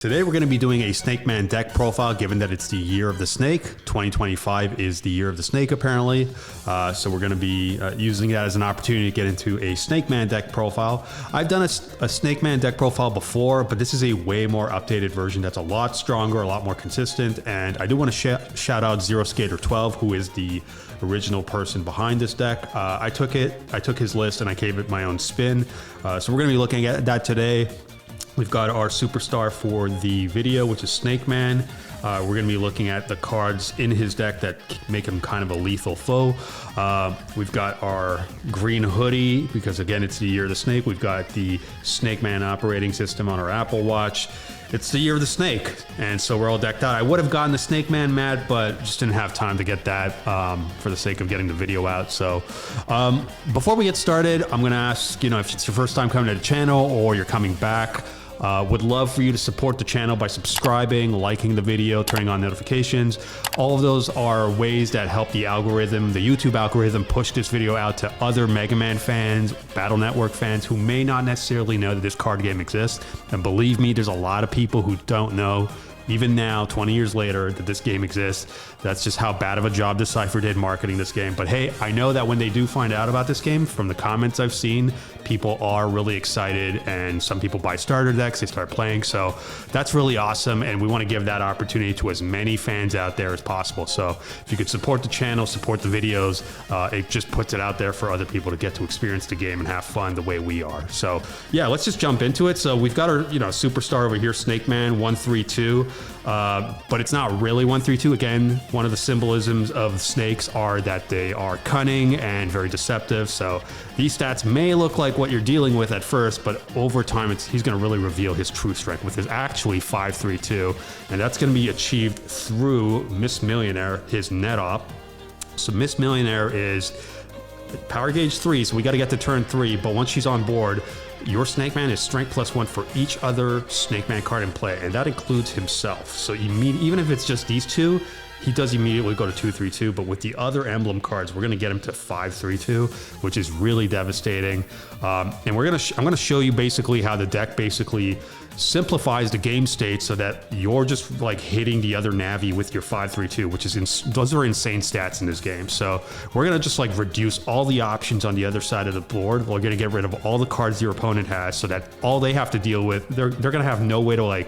Today we're going to be doing a SnakeMan deck profile, given that it's the year of the snake. 2025 is the year of the snake, apparently. So we're going to be using that as an opportunity to get into a SnakeMan deck profile. I've done a SnakeMan deck profile before, but this is a way more updated version that's a lot stronger, a lot more consistent. And I do want to shout out Zero Skater 12, who is the original person behind this deck. I took his list and I gave it my own spin. So we're going to be looking at that today. We've got our superstar for the video, which is SnakeMan. We're going to be looking at the cards in his deck that make him kind of a lethal foe. We've got our green hoodie, because again, it's the year of the snake. We've got the SnakeMan operating system on our Apple Watch. It's the year of the snake, and so we're all decked out. I would have gotten the SnakeMan mat, but just didn't have time to get that for the sake of getting the video out. So before we get started, I'm going to ask, if it's your first time coming to the channel or you're coming back, would love for you to support the channel by subscribing, liking the video, turning on notifications. All of those are ways that help the algorithm, the YouTube algorithm, push this video out to other MegaMan fans, Battle Network fans who may not necessarily know that this card game exists. And believe me, there's a lot of people who don't know, even now, 20 years later, that this game exists. That's just how bad of a job Decipher did marketing this game. But hey, I know that when they do find out about this game, from the comments I've seen, people are really excited, and some people buy starter decks, they start playing. So that's really awesome, and we want to give that opportunity to as many fans out there as possible. So if you could support the channel, support the videos, it just puts it out there for other people to get to experience the game and have fun the way we are. So yeah, let's just jump into it. So we've got our superstar over here, SnakeMan 132. But it's not really 132. Again, one of the symbolisms of snakes are that they are cunning and very deceptive. So these stats may look like what you're dealing with at first, but over time, he's going to really reveal his true strength, with his actually 532, and that's going to be achieved through Miss Millionaire, his net op. So Miss Millionaire is power gauge 3, so we got to get to turn 3, but once she's on board, your SnakeMan is strength +1 for each other SnakeMan card in play, and that includes himself. So even if it's just these two, he does immediately go to 232, but with the other emblem cards, we're going to get him to 532, which is really devastating. And I'm going to show you basically how the deck basically simplifies the game state so that you're just like hitting the other Navi with your 532, which is those are insane stats in this game. So we're going to just like reduce all the options on the other side of the board. We're going to get rid of all the cards your opponent has, so that all they have to deal with, they're going to have no way to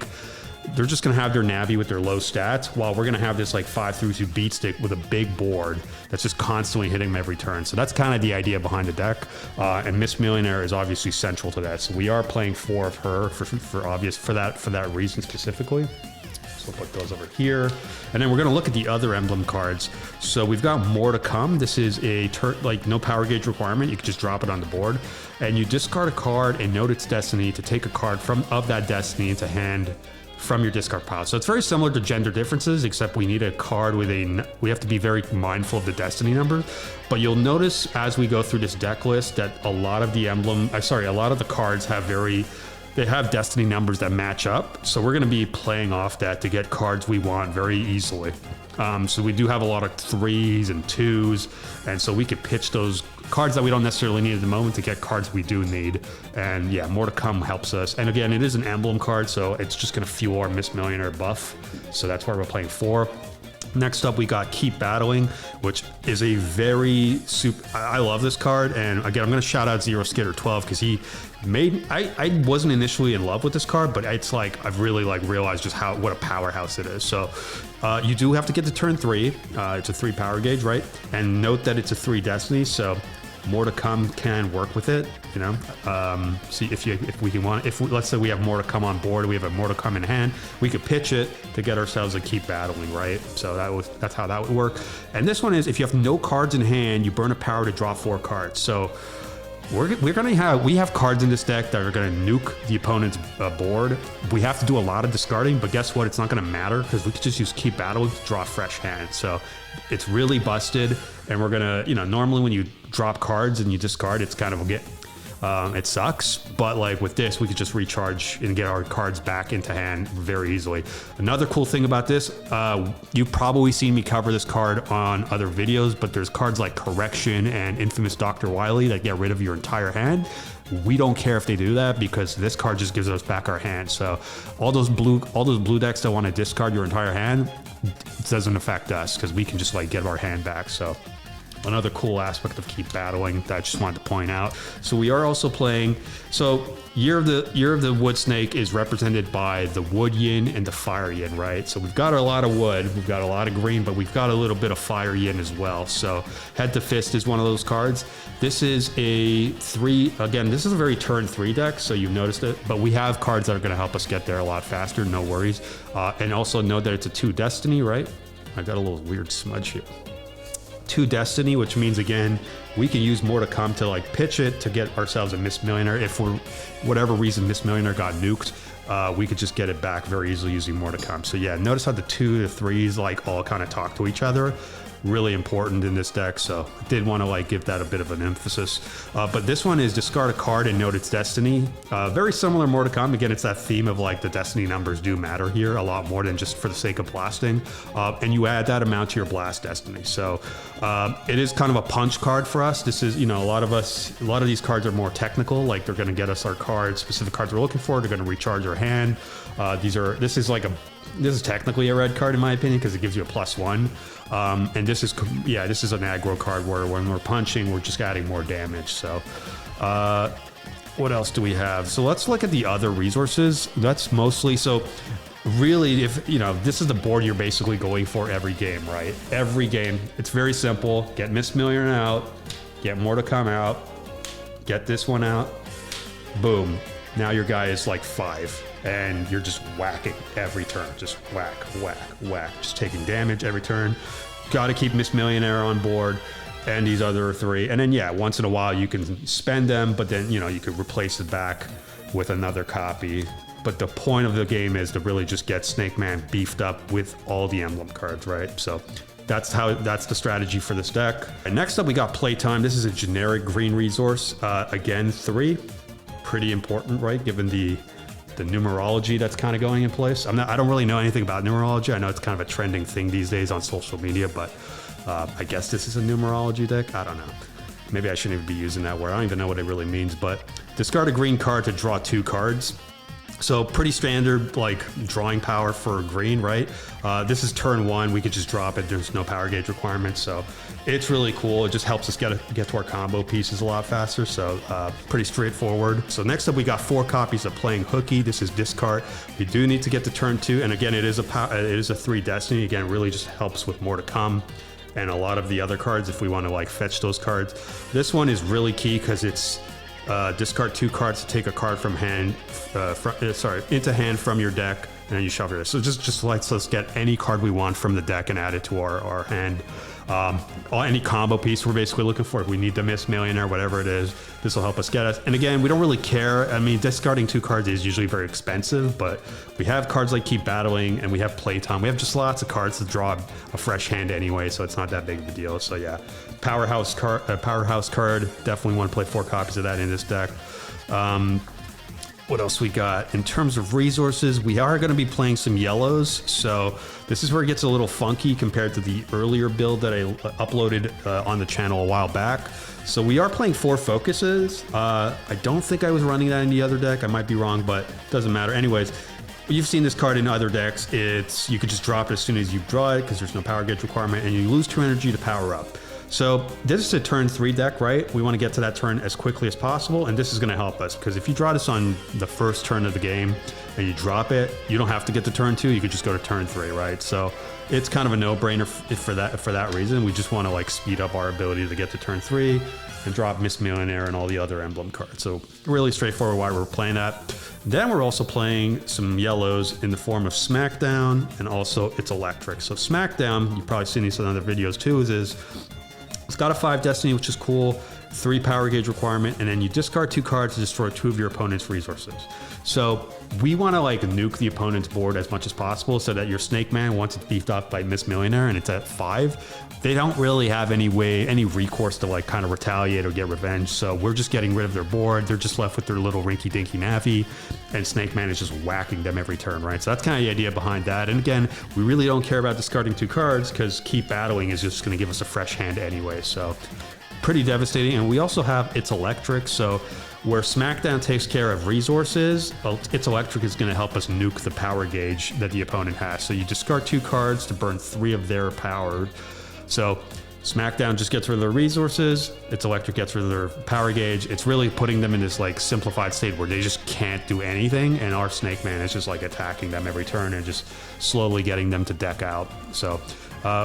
they're just going to have their Navi with their low stats, while we're going to have this like 532 beat stick with a big board that's just constantly hitting them every turn. So that's kind of the idea behind the deck. And Miss Millionaire is obviously central to that. So we are playing 4 of her for that reason specifically. So we'll put those over here. And then we're going to look at the other emblem cards. So we've got More to Come. This is a no power gauge requirement. You can just drop it on the board. And you discard a card and note its destiny to take a card of that destiny into hand from your discard pile. So it's very similar to Gender Differences, except we need a card with we have to be very mindful of the destiny number. But you'll notice as we go through this deck list that a lot of the cards have destiny numbers that match up. So we're going to be playing off that to get cards we want very easily. So we do have a lot of 3s and 2s, and so we could pitch those cards that we don't necessarily need at the moment to get cards we do need. And yeah, More to Come helps us. And again, it is an emblem card, so it's just going to fuel our Miss Millionaire buff. So that's why we're playing 4. Next up, we got Keep Battling, which is a I love this card. And again, I'm going to shout out Zero Skater 12, because I wasn't initially in love with this card, but it's like I've really realized just what a powerhouse it is. So you do have to get to turn 3. It's a 3 power gauge, right? And note that it's a 3 destiny, so More to Come can work with it. See if let's say we have More to Come on board, we have a More to Come in hand, we could pitch it to get ourselves a Keep Battling, right? So that's how that would work. And this one is, if you have no cards in hand, you burn a power to draw 4 cards. So we have cards in this deck that are going to nuke the opponent's board. We have to do a lot of discarding, but guess what? It's not going to matter, because we could just use Keep Battling to draw a fresh hand. So it's really busted, and we're going to, normally when you drop cards and you discard, it's kind of it sucks, but like with this, we could just recharge and get our cards back into hand very easily. Another cool thing about this, you've probably seen me cover this card on other videos, but there's cards like Correction and Infamous Dr. Wily that get rid of your entire hand. We don't care if they do that because this card just gives us back our hand. So all those blue decks that want to discard your entire hand, it doesn't affect us because we can just like get our hand back. So another cool aspect of Keep Battling that I just wanted to point out. So we are also playing, so Year of the Wood Snake is represented by the Wood Yin and the Fire Yin, right? So we've got a lot of wood, we've got a lot of green, but we've got a little bit of Fire Yin as well. So Head to Fist is one of those cards. This is a this is a very turn 3 deck, so you've noticed it, but we have cards that are gonna help us get there a lot faster, no worries. And also note that it's a 2 Destiny, right? I got a little weird smudge here. 2 Destiny, which means again we can use more to come to like pitch it to get ourselves a Miss Millionaire. If for whatever reason Miss Millionaire got nuked, we could just get it back very easily using more to come. So yeah, notice how the 2 to 3s like all kind of talk to each other. Really important in this deck, so I did want to like give that a bit of an emphasis. But this one is discard a card and note its destiny. Very similar more to come. Again, it's that theme of like the destiny numbers do matter here a lot more than just for the sake of blasting. And you add that amount to your blast destiny. So it is kind of a punch card for us. This is, you know, a lot of these cards are more technical. Like they're going to get us our cards, specific cards we're looking for. They're going to recharge our hand. This is technically a red card in my opinion because it gives you a +1. And this is an aggro card where when we're punching, we're just adding more damage. So what else do we have? So let's look at the other resources. That's mostly, so really, if you know, this is the board you're basically going for every game, right? Every game, it's very simple. Get Miss Millionaire out, get more to come out, get this one out, boom. Now your guy is like 5 and you're just whacking every turn. Just whack, whack, whack. Just taking damage every turn. Got to keep Miss Millionaire on board and these other 3. And then, yeah, once in a while you can spend them, but then, you know, you could replace it back with another copy. But the point of the game is to really just get SnakeMan beefed up with all the emblem cards, right? So that's the strategy for this deck. And next up, we got Playtime. This is a generic green resource. Again, 3. Pretty important, right? Given the numerology that's kind of going in place. I don't really know anything about numerology. I know it's kind of a trending thing these days on social media, but I guess this is a numerology deck. I don't know. Maybe I shouldn't even be using that word. I don't even know what it really means, but discard a green card to draw 2 cards. So pretty standard, like drawing power for green, right? This is turn 1. We could just drop it. There's no power gauge requirements. So it's really cool. It just helps us get to our combo pieces a lot faster. So pretty straightforward. So next up, we got 4 copies of Playing Hooky. This is discard. We do need to get to turn 2. And again, it is a 3 Destiny. Again, really just helps with more to come. And a lot of the other cards, if we want to like fetch those cards. This one is really key because it's discard 2 cards to take a card from hand, into hand from your deck, and then you shuffle it. So just lets us get any card we want from the deck and add it to our hand. Any combo piece we're basically looking for. If we need the Miss Millionaire, whatever it is, this will help us get us. And again, we don't really care. I mean, discarding 2 cards is usually very expensive, but we have cards like Keep Battling and we have Playtime. We have just lots of cards to draw a fresh hand anyway, so it's not that big of a deal. So yeah, powerhouse card. Definitely want to play 4 copies of that in this deck. What else we got? In terms of resources, we are going to be playing some yellows. So this is where it gets a little funky compared to the earlier build that I uploaded on the channel a while back. So we are playing 4 focuses. I don't think I was running that in the other deck. I might be wrong, but it doesn't matter. Anyways, you've seen this card in other decks. You could just drop it as soon as you draw it because there's no power gauge requirement, and you lose 2 energy to power up. So this is a turn 3 deck, right? We want to get to that turn as quickly as possible, and this is going to help us because if you draw this on the first turn of the game and you drop it, you don't have to get to turn 2. You could just go to turn 3, right? So it's kind of a no-brainer for that reason. We just want to like speed up our ability to get to turn 3 and drop Miss Millionaire and all the other emblem cards. So really straightforward why we're playing that. Then we're also playing some yellows in the form of Smackdown, and also it's electric. So Smackdown, you've probably seen these in other videos too, it's got a 5 Destiny, which is cool, 3 power gauge requirement, and then you discard 2 cards to destroy 2 of your opponent's resources. So we want to like nuke the opponent's board as much as possible so that your SnakeMan, once it's beefed up by Miss Millionaire and it's at 5, they don't really have any recourse to like kind of retaliate or get revenge. So we're just getting rid of their board. They're just left with their little rinky-dinky naffy, and SnakeMan is just whacking them every turn, right? So that's kind of the idea behind that. And again, we really don't care about discarding 2 cards because Keep Battling is just going to give us a fresh hand anyway. So pretty devastating. And we also have It's Electric. So Where SmackDown takes care of resources, its electric is going to help us nuke the power gauge that the opponent has. So you discard 2 cards to burn 3 of their power. So SmackDown just gets rid of their resources, its electric gets rid of their power gauge. It's really putting them in this like simplified state where they just can't do anything, and our SnakeMan is just like attacking them every turn and just slowly getting them to deck out. So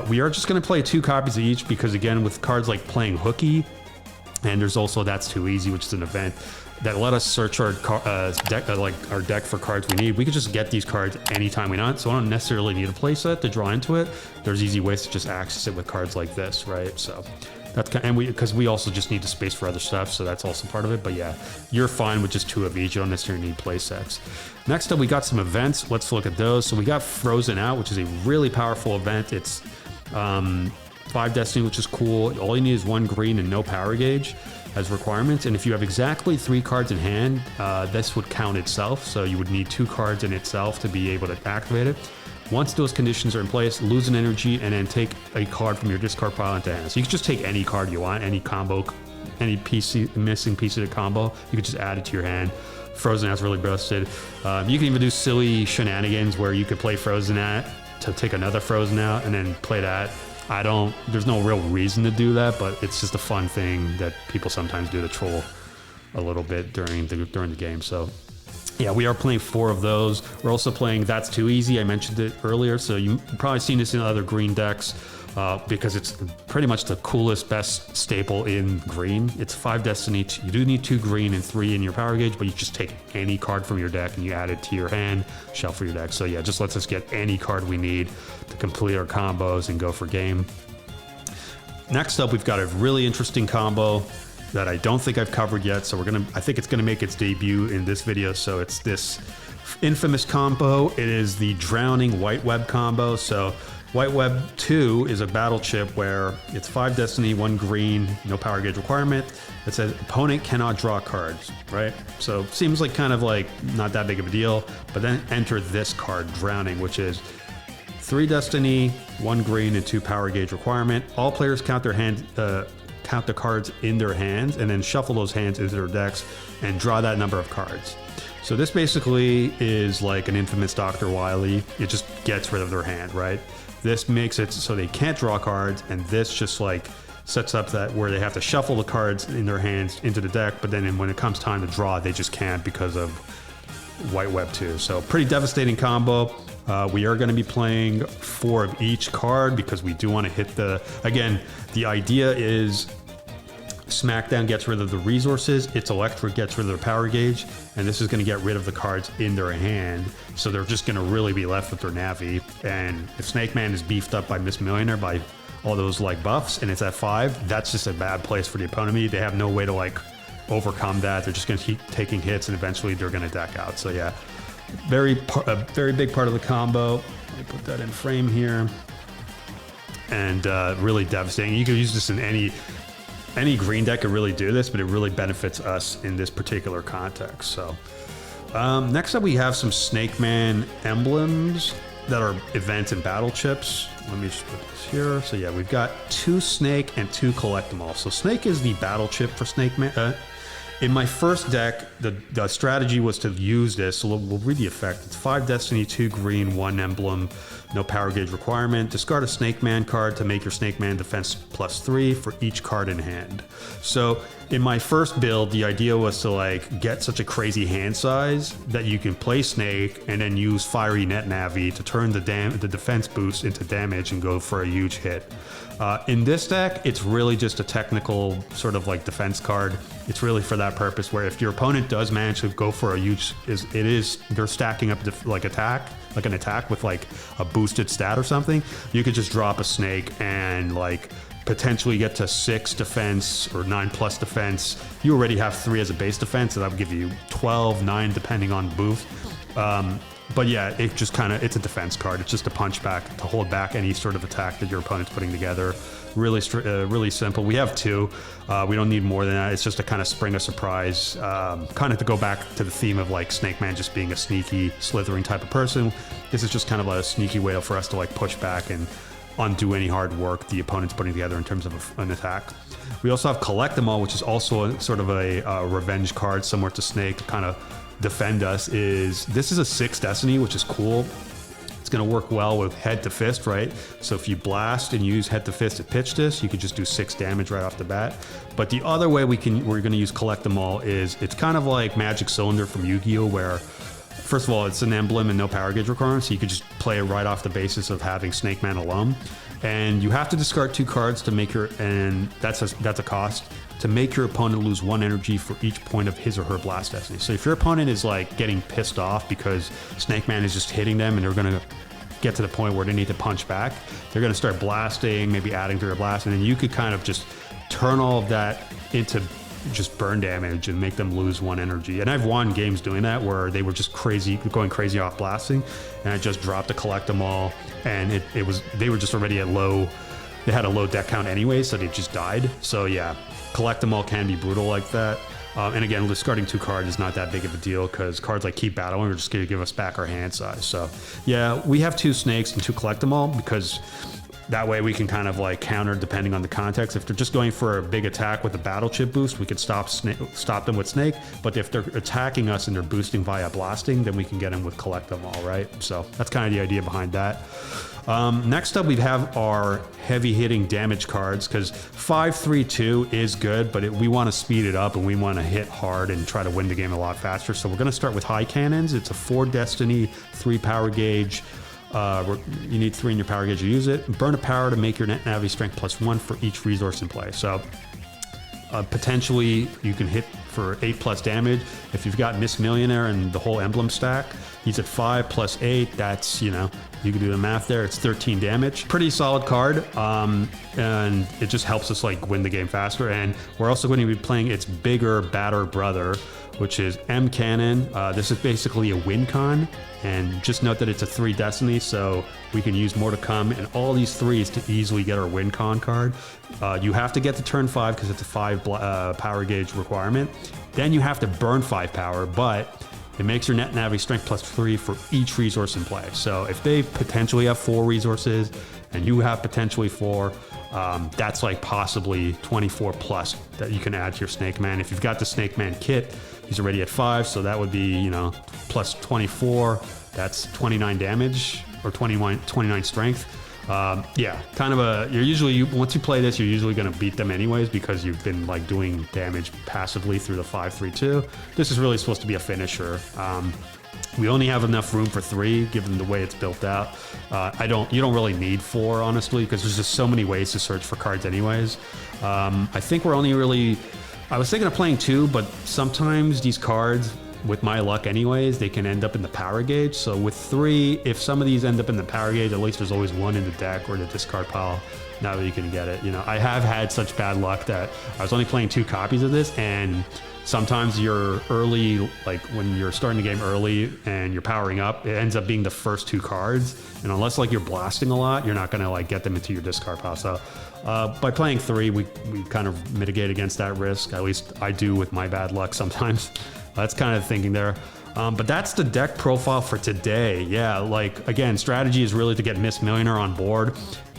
we are just going to play 2 copies of each because, again, with cards like playing Hooky, and there's also That's Too Easy, which is an event that let us search our deck for cards we need. We could just get these cards anytime we want, so I don't necessarily need a playset to draw into it. There's easy ways to just access it with cards like this, right? So that's kind of, and because we also just need the space for other stuff, so that's also part of it. But yeah, you're fine with just 2 of each. You don't necessarily need playsets. Next up, we got some events. Let's look at those. So we got Frozen Out, which is a really powerful event. It's 5 Destiny, which is cool. All you need is 1 green and no power gauge as requirements. And if you have exactly 3 cards in hand, this would count itself. So you would need 2 cards in itself to be able to activate it. Once those conditions are in place, lose an energy and then take a card from your discard pile into hand. So you can just take any card you want, any combo, any missing piece of the combo. You could just add it to your hand. Frozen Out's really busted. You can even do silly shenanigans where you could play Frozen Out to take another Frozen Out and then play that. There's no real reason to do that, but it's just a fun thing that people sometimes do to troll a little bit during the game. So yeah, we are playing 4 of those. We're also playing That's Too Easy. I mentioned it earlier, so you've probably seen this in other green decks because it's pretty much the coolest, best staple in green. It's 5 Destiny. You do need 2 green and 3 in your power gauge, but you just take any card from your deck and you add it to your hand, shuffle your deck. So yeah, just lets us get any card we need to complete our combos and go for game. Next up, we've got a really interesting combo that I don't think I've covered yet, so I think it's gonna make its debut in this video. So it's this infamous combo. It is the Drowning White Web combo. So White Web 2 is a battle chip where it's 5 Destiny, 1 green, no power gauge requirement. It says opponent cannot draw cards, right? So seems like kind of like not that big of a deal, but then enter this card, Drowning, which is 3 Destiny, 1 green, and 2 power gauge requirement. All players count the cards in their hands and then shuffle those hands into their decks and draw that number of cards. So this basically is like an infamous Dr. Wily. It just gets rid of their hand, right? This makes it so they can't draw cards, and this just like sets up that where they have to shuffle the cards in their hands into the deck, but then when it comes time to draw, they just can't because of White Web 2. So pretty devastating combo. We are going to be playing 4 of each card because we do want to hit again, the idea is SmackDown gets rid of the resources, its electric gets rid of their power gauge, and this is going to get rid of the cards in their hand. So they're just going to really be left with their Navi. And if SnakeMan is beefed up by Miss Millionaire by all those like buffs and it's at 5, that's just a bad place for the opponent. They have no way to like overcome that. They're just going to keep taking hits and eventually they're going to deck out. So yeah, a very big part of the combo. Let me put that in frame here. And really devastating. You could use this in any green deck could really do this, but it really benefits us in this particular context. So next up, we have some SnakeMan emblems that are events and battle chips. Let me just put this here. So yeah, we've got 2 Snake and 2 Collect 'em All. So Snake is the battle chip for SnakeMan. In my first deck, the strategy was to use this. So we'll read the effect. It's 5 Destiny, 2 green, 1 emblem, no power gauge requirement. Discard a SnakeMan card to make your SnakeMan defense +3 for each card in hand. So in my first build, the idea was to like get such a crazy hand size that you can play Snake and then use Fiery Net Navi to turn the defense boost into damage and go for a huge hit. In this deck, it's really just a technical sort of like defense card. It's really for that purpose where if your opponent does manage to go for a huge, they're stacking up like an attack with like a boosted stat or something, you could just drop a Snake and like potentially get to 6 defense or 9+ defense. You already have 3 as a base defense, so that would give you 12, 9 depending on boost. But yeah, it just kind of, it's a defense card. It's just a punch back to hold back any sort of attack that your opponent's putting together. Really simple. We have 2. We don't need more than that. It's just to kind of spring a surprise, kind of to go back to the theme of like SnakeMan just being a sneaky, slithering type of person. This is just kind of a sneaky way for us to like push back and undo any hard work the opponent's putting together in terms of an attack. We also have Collect Them All, which is also sort of a revenge card, similar to Snake, to kind of defend us. This is a 6 Destiny, which is cool. It's going to work well with Head to Fist, right? So if you blast and use Head to Fist to pitch this, you could just do 6 damage right off the bat. But the other way we're going to use Collect Them All is it's kind of like Magic Cylinder from Yu-Gi-Oh, where first of all, it's an emblem and no power gauge requirement, so you could just play it right off the basis of having SnakeMan alone. And you have to discard 2 cards to make and that's a cost, to make your opponent lose 1 energy for each point of his or her blast destiny. So if your opponent is like getting pissed off because SnakeMan is just hitting them and they're going to get to the point where they need to punch back, they're going to start blasting, maybe adding to their blast, and then you could kind of just turn all of that into just burn damage and make them lose 1 energy. And I've won games doing that where they were just going crazy off blasting, and I just dropped to Collect Them All, and they were just already at low. They had a low deck count anyway, so they just died. So yeah, Collect Them All can be brutal like that. And again, discarding 2 cards is not that big of a deal because cards like Keep Battling are just going to give us back our hand size. So yeah, we have 2 snakes and 2 Collect Them All because that way we can kind of like counter depending on the context. If they're just going for a big attack with a battle chip boost, we could stop them with Snake. But if they're attacking us and they're boosting via blasting, then we can get them with Collect Them All, right? So that's kind of the idea behind that. Next up, we have our heavy hitting damage cards because 5-3-2 is good, but we want to speed it up and we want to hit hard and try to win the game a lot faster. So we're going to start with High Cannons. It's a 4 Destiny, 3 power gauge. You need 3 in your power gauge to use it. Burn a power to make your net navy strength +1 for each resource in play. So potentially you can hit for 8+ damage. If you've got Miss Millionaire and the whole emblem stack, he's at 5 + 8. That's, you can do the math there. It's 13 damage. Pretty solid card. And it just helps us like win the game faster. And we're also going to be playing its bigger, badder brother, which is M Cannon. This is basically a win con, and just note that it's a 3 Destiny, so we can use more to come, and all these 3s to easily get our win con card. You have to get to turn 5 because it's a 5 power gauge requirement. Then you have to burn 5 power, but it makes your net navy strength +3 for each resource in play. So if they potentially have 4 resources and you have potentially 4, that's like possibly 24+ that you can add to your SnakeMan. If you've got the SnakeMan kit, he's already at 5, so that would be, plus 24, that's 29 damage or 29 strength. Yeah, kind of once you play this, you're usually going to beat them anyways because you've been like doing damage passively through the 5-3-2. This is really supposed to be a finisher. We only have enough room for 3 given the way it's built out. You don't really need 4, honestly, because there's just so many ways to search for cards anyways. I think we're only really, I was thinking of playing 2, but sometimes these cards, with my luck anyways, they can end up in the power gauge. So with 3, if some of these end up in the power gauge, at least there's always 1 in the deck or the discard pile. Now that you can get it. I have had such bad luck that I was only playing 2 copies of this, and sometimes you're early, like when you're starting the game early and you're powering up, it ends up being the first 2 cards. And unless like you're blasting a lot, you're not gonna like get them into your discard pile. So by playing 3, we kind of mitigate against that risk. At least I do with my bad luck sometimes. That's kind of thinking there. But that's the deck profile for today. Yeah, like again, strategy is really to get Miss Millionaire on board.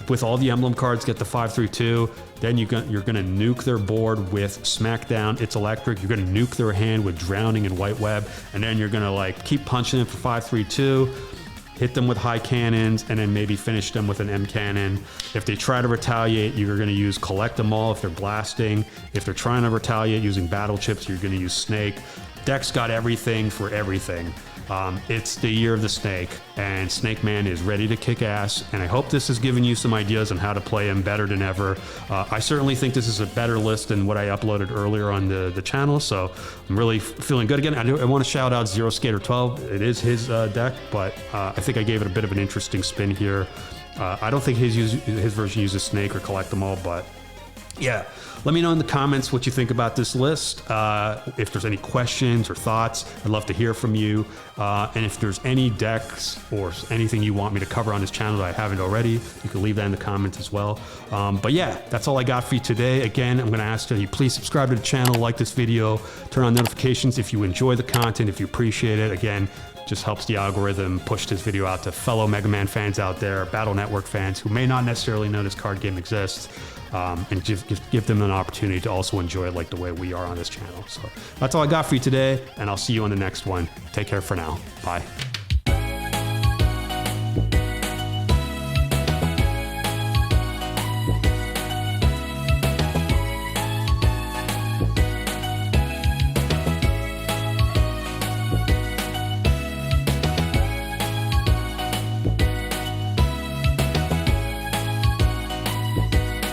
With all the emblem cards, get the 5-3-2. Then you're gonna nuke their board with Smackdown. It's electric. You're gonna nuke their hand with Drowning and White Web, and then you're gonna like keep punching them for 5-3-2. Hit them with High Cannons, and then maybe finish them with an M Cannon. If they try to retaliate, you're going to use Collect Them All if they're blasting. If they're trying to retaliate using battle chips, you're going to use Snake. Deck's got everything for everything. It's the year of the Snake, and SnakeMan is ready to kick ass, and I hope this has given you some ideas on how to play him better than ever. I certainly think this is a better list than what I uploaded earlier on the channel, so I'm really feeling good. Again, I want to shout out Zero Skater 12. It is his deck, but I think I gave it a bit of an interesting spin here. I don't think his version uses Snake or Collect Them All, but yeah, let me know in the comments what you think about this list. If there's any questions or thoughts, I'd love to hear from you. And if there's any decks or anything you want me to cover on this channel that I haven't already, you can leave that in the comments as well. But yeah, that's all I got for you today. Again, I'm going to ask that you please subscribe to the channel, like this video, turn on notifications if you enjoy the content, if you appreciate it. Again, just helps the algorithm push this video out to fellow MegaMan fans out there, Battle Network fans who may not necessarily know this card game exists, and give them an opportunity to also enjoy it like the way we are on this channel. So that's all I got for you today, and I'll see you on the next one. Take care for now. Bye.